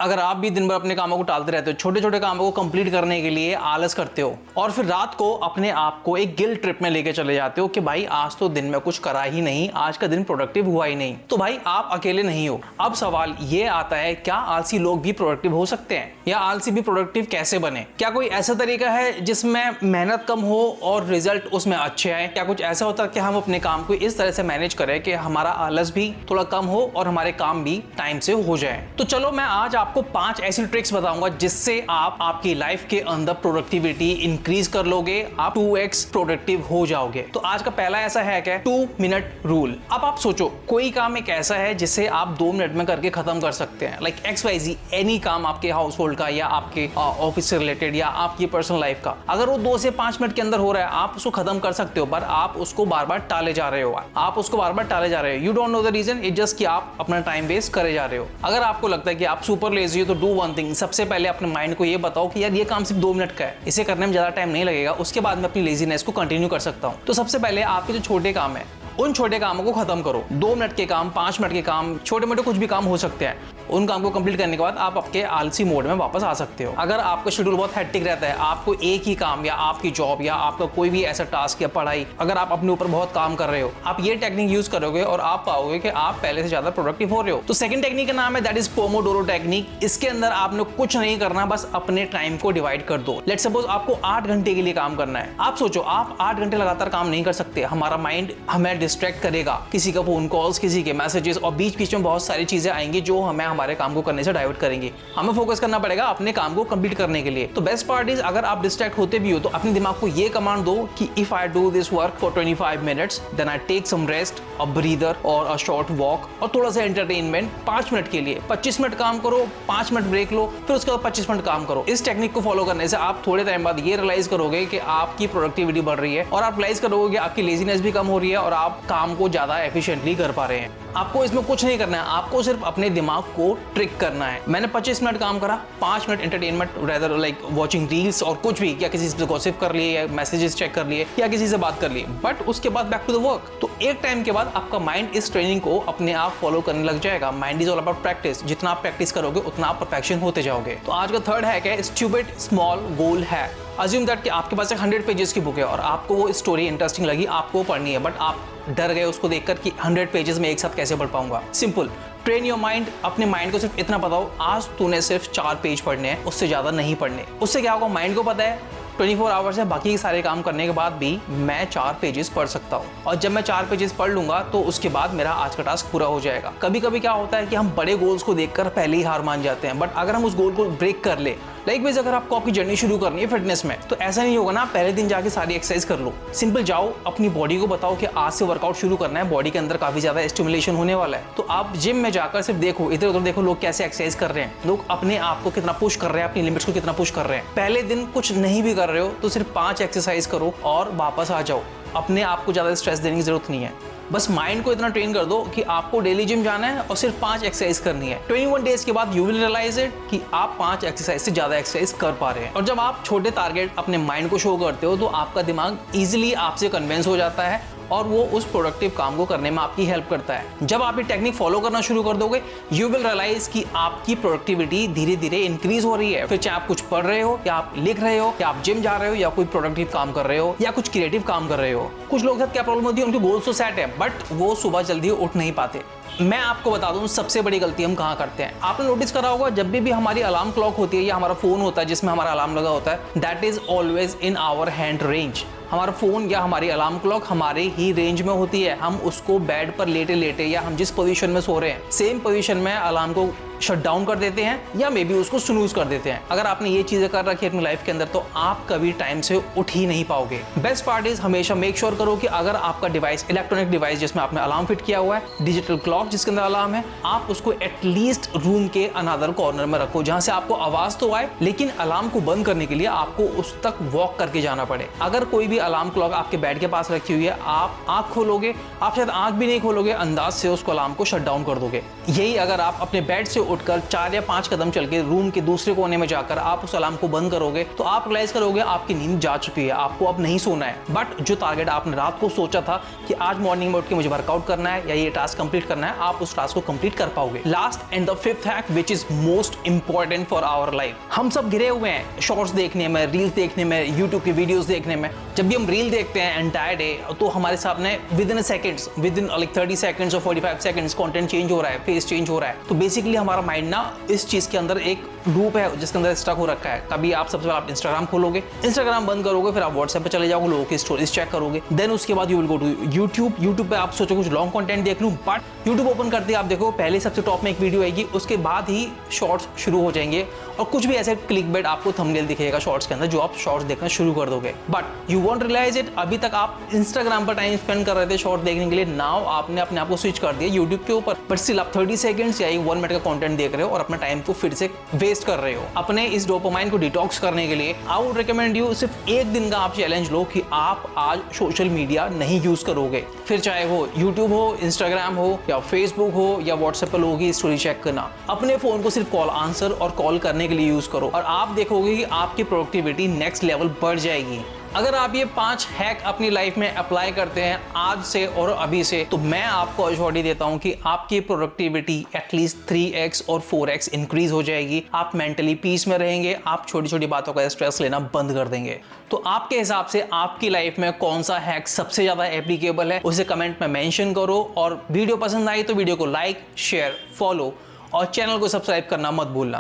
अगर आप भी दिन भर अपने कामों को टालते रहते हो, छोटे छोटे कामों को कंप्लीट करने के लिए आलस करते हो और फिर रात को अपने आप को एक गिल्ट ट्रिप में लेके चले जाते हो कि भाई आज तो दिन में कुछ करा ही नहीं, आज का दिन प्रोडक्टिव हुआ ही नहीं, तो भाई आप अकेले नहीं हो। अब सवाल ये आता है, क्या आलसी लोग भी प्रोडक्टिव हो सकते हैं या आलसी भी प्रोडक्टिव कैसे बने? क्या कोई ऐसा तरीका है जिसमें मेहनत कम हो और रिजल्ट उसमें अच्छे आए? क्या कुछ ऐसा होता है कि हम अपने काम को इस तरह से मैनेज करें कि हमारा आलस भी थोड़ा कम हो और हमारे काम भी टाइम से हो जाए? तो चलो मैं आज आपको 5 ऐसी ट्रिक्स बताऊंगा जिससे आप आपकी लाइफ के अंदर प्रोडक्टिविटी इंक्रीज कर लोगे, आप 2x प्रोडक्टिव हो जाओगे। तो आज का पहला ऐसा है क्या 2 मिनट रूल। अब आप सोचो कोई काम एक ऐसा है जिसे आप 2 मिनट में करके खत्म कर सकते हैं, लाइक XYZ एनी काम, आपके हाउस होल्ड का या आपके ऑफिस से रिलेटेड या आपकी पर्सनल लाइफ का। अगर वो 2 से 5 मिनट के अंदर हो रहा है आप उसको खत्म कर सकते हो, पर आप उसको बार बार टाले जा रहे हो, you don't know the reason, it just कि आप अपना टाइम वेस्ट करे जा रहे हो। अगर आपको लगता है कि आप सुपर लेजी हो तो डू वन थिंग, सबसे पहले अपने माइंड को ये बताओ कि यार ये काम सिर्फ 2 मिनट का है, इसे करने में ज्यादा टाइम नहीं लगेगा, उसके बाद मैं अपनी लेजीनेस को कंटिन्यू कर सकता हूं। तो सबसे पहले आपके जो छोटे काम है उन छोटे कामों को खत्म करो। 2 मिनट के काम, 5 मिनट के काम, छोटे मोटे कुछ भी काम हो सकते हैं। उन काम को कंप्लीट करने के बाद आप आपके आलसी मोड में वापस आ सकते हो। अगर आपका शेड्यूल बहुत हेक्टिक रहता है, आपको एक ही काम या आपकी जॉब या आपका कोई भी ऐसा टास्क या पढ़ाई, अगर आप अपने ऊपर बहुत काम कर रहे हो, आप ये टेक्निक यूज करोगे और आप पाओगे कि आप पहले से ज्यादा प्रोडक्टिव हो रहे हो। तो सेकंड टेक्निक का नाम है दैट इज पोमोडोरो टेक्निक। इसके अंदर आपने कुछ नहीं करना, बस अपने टाइम को डिवाइड कर दो। लेट्स सपोज आपको 8 घंटे के लिए काम करना है। आप सोचो आप 8 घंटे लगातार काम नहीं कर सकते, हमारा माइंड हमें डिस्ट्रैक्ट करेगा, किसी का फोन कॉल्स, किसी के मैसेजेस, और बीच बीच में बहुत सारी चीजें आएंगी जो हमें हमारे काम को करने से डाइवर्ट करेंगे। हमें फोकस करना पड़ेगा अपने काम को कंप्लीट करने के लिए। तो बेस्ट पार्ट इज, अगर आप डिस्ट्रैक्ट होते भी हो तो अपने दिमाग को ये कमांड दो कि if I do this work for 25 minutes then I take some rest, a breather और अ शॉर्ट वॉक और थोड़ा सा एंटरटेनमेंट 5 मिनट के लिए। 25 मिनट काम करो, 5 मिनट ब्रेक लो, फिर उसके बाद 25 मिनट काम करो। इस टेक्निक को फॉलो करने से आप थोड़े टाइम बाद ये रियलाइज करोगे कि आपकी प्रोडक्टिविटी बढ़ रही है और आप रियलाइज करोगे कि आपकी लेजीनेस भी कम हो रही है और आप काम को ज्यादा एफिशिएंटली कर पा रहे हैं। आपको इसमें कुछ नहीं करना है, आपको सिर्फ अपने दिमाग को ट्रिक करना है। मैंने 25 मिनट काम करा, 5 minute entertainment, rather like watching reels और कुछ भी, या किसी से गॉसिप कर लिए या मैसेजेस चेक कर लिए या किसी से बात कर लिए, बट उसके बाद बैक टू द वर्क। तो एक टाइम के बाद आपका माइंड इस ट्रेनिंग को अपने आप फॉलो करने लग जाएगा। Mind is all about practice, जितना आप प्रैक्टिस करोगे उतना आप परफेक्शन होते जाओगे। तो आज का थर्ड हैक है stupid small goal hack. Assume that कि आपके पास एक 100 पेजेस की बुक है और आपको वो स्टोरी इंटरेस्टिंग लगी, आपको पढ़नी है, बट आप डर गए उसको देखकर कि 100 पेजेस में एक साथ कैसे पढ़ पाऊंगा। Simple, train your mind. अपने माइंड को सिर्फ इतना बताओ आज तूने सिर्फ 4 पेज पढ़ने हैं, उससे ज्यादा नहीं पढ़ने। उससे क्या होगा, माइंड को पता है 24 आवर्स है, बाकी के सारे काम करने के बाद भी मैं 4 पेजेस पढ़ सकता हूँ, और जब मैं 4 पेजेस पढ़ लूंगा तो उसके बाद मेरा आज का टास्क पूरा हो जाएगा। कभी कभी क्या होता है कि हम बड़े गोल्स को देखकर पहले ही हार मान जाते हैं, बट अगर हम उस गोल को ब्रेक कर ले, लाइक वाइज अगर आपको आपकी जर्नी शुरू करनी है फिटनेस में, तो ऐसा नहीं होगा ना पहले दिन जाके सारी एक्सरसाइज कर लो। सिंपल जाओ, अपनी बॉडी को बताओ कि आज से वर्कआउट शुरू करना है, बॉडी के अंदर काफी ज्यादा स्टिमुलेशन होने वाला है। तो आप जिम में जाकर सिर्फ देखो, इधर उधर देखो लोग कैसे एक्सरसाइज कर रहे हैं, लोग अपने आप को कितना पुश कर रहे हैं, अपनी लिमिट्स को कितना पुश कर रहे हैं। पहले दिन कुछ नहीं भी कर रहे हो तो सिर्फ 5 एक्सरसाइज करो और वापस आ जाओ। अपने आप को ज्यादा स्ट्रेस देने की जरूरत नहीं है, बस माइंड को इतना ट्रेन कर दो कि आपको डेली जिम जाना है और सिर्फ 5 एक्सरसाइज करनी है। 21 डेज के बाद यू विल रियलाइज इट कि आप 5 एक्सरसाइज से ज्यादा एक्सरसाइज कर पा रहे हैं। और जब आप छोटे टारगेट अपने माइंड को शो करते हो तो आपका दिमाग इजीली आपसे कन्विंस हो जाता है और वो उस प्रोडक्टिव काम को करने में आपकी हेल्प करता है। जब आप ये टेक्निक फॉलो करना शुरू कर दोगे, यू विल रियलाइज कि आपकी प्रोडक्टिविटी धीरे धीरे इंक्रीज हो रही है। फिर चाहे आप कुछ पढ़ रहे हो या आप लिख रहे हो या आप जिम जा रहे हो या कोई प्रोडक्टिव काम कर रहे हो या कुछ क्रिएटिव काम कर रहे हो। कुछ लोगों के साथ क्या प्रॉब्लम होती है, उनके गोल्स तो सेट है बट वो सुबह जल्दी उठ नहीं पाते। मैं आपको बता दूं सबसे बड़ी गलती हम कहाँ करते हैं। आपने नोटिस करा होगा जब भी हमारी अलार्म क्लॉक होती है या हमारा फोन होता है जिसमें हमारा अलार्म लगा होता है, that is always in our hand range. हमारा फोन या हमारी अलार्म क्लॉक हमारे ही रेंज में होती है। हम उसको बेड पर लेटे लेटे या हम जिस पोजीशन में सो रहे हैं सेम पोजीशन में अलार्म को शट डाउन कर देते हैं या मे बी उसको स्नूज कर देते हैं। अगर आपने ये चीजें कर रखी है अपनी लाइफ के अंदर तो आप कभी टाइम से उठ ही नहीं पाओगे। बेस्ट पार्ट इज हमेशा मेक श्योर करो कि अगर आपका डिवाइस इलेक्ट्रॉनिक डिवाइस जिसमें आपने अलार्म फिट किया हुआ है, डिजिटल क्लॉक जिसके अंदर अलार्म है, आप उसको एटलीस्ट रूम के अनदर कॉर्नर में रखो जहां से आपको आवाज तो आए लेकिन अलार्म को बंद करने के लिए आपको उस तक वॉक करके जाना पड़े। अगर कोई भी अलार्म क्लॉक आपके बेड के पास रखी हुई है, आप आंख खोलोगे, आप शायद आंख भी नहीं खोलोगे, अंदाज से उसको अलार्म को शट डाउन कर दोगे। यही अगर आप अपने बेड से उठकर 4 या 5 कदम चल के रूम के दूसरे कोने में जाकर आप उस अलार्म को बंद करोगे तो आप रियलाइज करोगे आपकी नींद जा चुकी है, आपको अब नहीं सोना है। बट जो टारगेट आपने रात को सोचा था कि आज मॉर्निंग में उठ के मुझे वर्कआउट करना है या ये टास्क कंप्लीट करना है, आप उस टास्क को कंप्लीट कर पाओगे। Last and the fifth hack which is most important for our life. हम सब घिरे हुए हैं शॉर्ट्स देखने में, रील्स देखने में, यूट्यूब की वीडियोस देखने में। जब भी हम रील देखते हैं एंटायर डे तो हमारे सामने with in seconds, with in like 30 seconds और 45 सेकंड्स कंटेंट चेंज हो रहा है, फेस चेंज हो रहा है। तो बेसिकली हमारा माइंड ना इस चीज के अंदर एक लूप है जिसके अंदर स्टक हो रखा है। कभी आप सबसे पहले आप इंस्टाग्राम खोलोगे, इंस्टाग्राम बंद करोगे, फिर आप व्हाट्सएप पे चले जाओगे, लोगों की स्टोरीज चेक करोगे, देन उसके बाद you will go to YouTube. YouTube पे आप सोचो कुछ लॉन्ग कंटेंट देख लूं, बट यूट्यूब ओपन करते आप देखो पहले सबसे टॉप में एक वीडियो आएगी, उसके बाद ही शॉर्ट्स शुरू हो जाएंगे और कुछ भी ऐसे क्लिकबेट आपको थंबनेल दिखेगा शॉर्ट्स के अंदर जो आप शॉर्ट्स देखना शुरू कर दोगे। But you won't realise it, अभी तक आप इंस्टाग्राम पर टाइम स्पेंड कर रहे थे शॉर्ट देखने के लिए, नाउ आपने अपने आप को स्विच कर दिया यूट्यूब के ऊपर, बट स्टिल आप 30 सेकंड्स या 1 मिनट का कंटेंट देख रहे हो और अपना टाइम को फिर से वेस्ट कर रहे हो। अपने इस डोपामाइन को डिटॉक्स करने के लिए आई वुड रिकमेंड यू सिर्फ एक दिन का आप चैलेंज लो कि आप आज सोशल मीडिया नहीं यूज करोगे, फिर चाहे वो यूट्यूब हो, इंस्टाग्राम हो या फेसबुक हो या व्हाट्सएप पर लोगों की स्टोरी चेक करना। अपने फोन को सिर्फ कॉल आंसर और कॉल करने के लिए यूज करो और आप देखोगे कि आपकी प्रोडक्टिविटी नेक्स्ट लेवल बढ़ जाएगी। अगर आप ये 5 हैक अपनी लाइफ में अप्लाई करते हैं आज से और अभी से, तो मैं आपको एश्योरिटी देता हूं कि आपकी प्रोडक्टिविटी एटलीस्ट 3x और 4x इंक्रीज हो जाएगी। आप मेंटली पीस में रहेंगे, आप छोटी छोटी बातों का स्ट्रेस लेना बंद कर देंगे। तो आपके हिसाब से आपकी लाइफ में कौन सा हैक सबसे ज्यादा एप्लीकेबल है उसे कमेंट में मेंशन करो, और वीडियो पसंद आई तो वीडियो को लाइक, शेयर, फॉलो और चैनल को सब्सक्राइब करना मत भूलना।